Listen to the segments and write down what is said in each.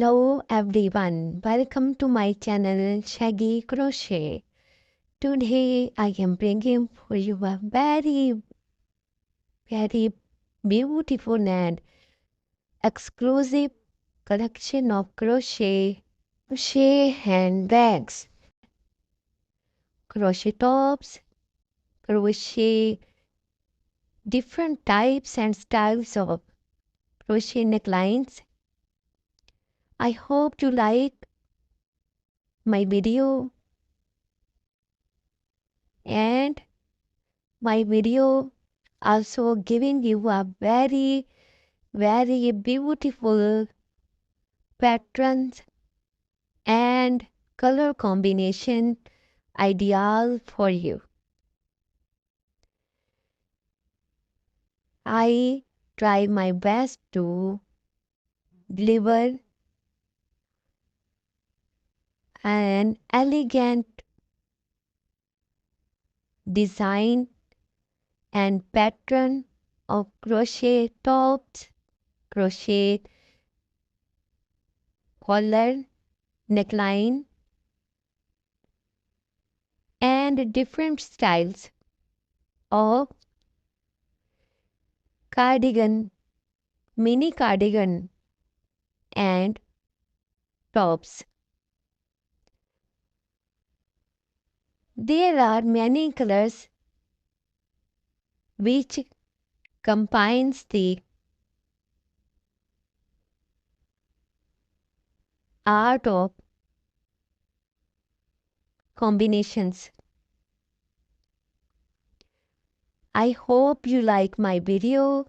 Hello everyone, welcome to my channel Shaggy Crochet. Today I am bringing for you a very beautiful and exclusive collection of crochet handbags, crochet tops, crochet different types and styles of crochet necklines. I hope you like my video, and my video also giving you a very beautiful patterns and color combination ideal for you. I try my best to deliver an elegant design and pattern of crochet tops, crochet collar, neckline, and different styles of cardigan, mini cardigan, and tops. There are many colors which combines the art of combinations. I hope you like my video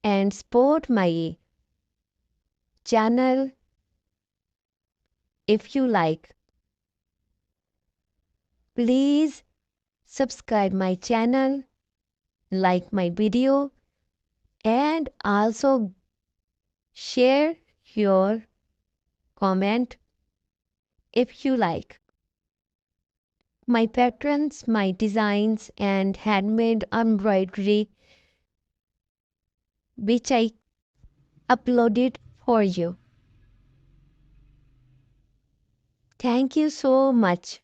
and support my channel if you like. Please subscribe my channel, like my video, and also share your comment if you like. My patterns, my designs and handmade embroidery which I uploaded for you. Thank you so much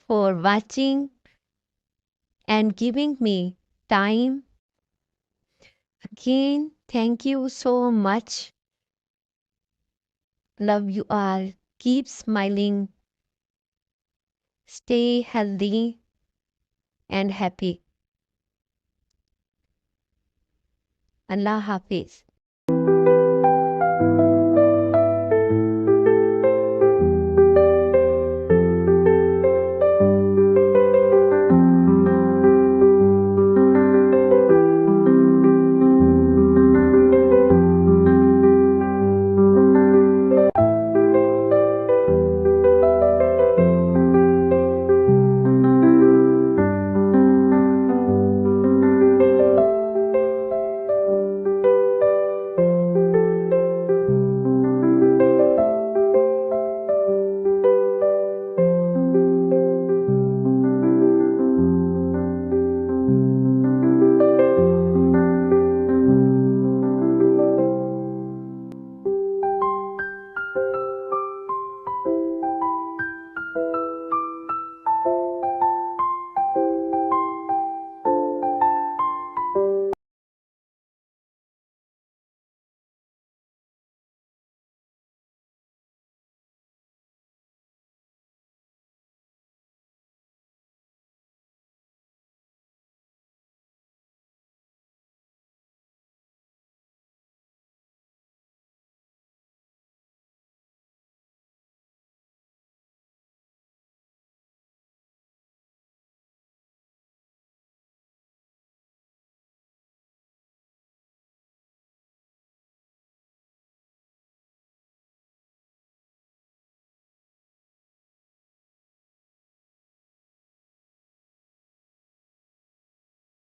for watching and giving me time. Again, thank you so much. Love you all. Keep smiling. Stay healthy and happy. Allah Hafiz.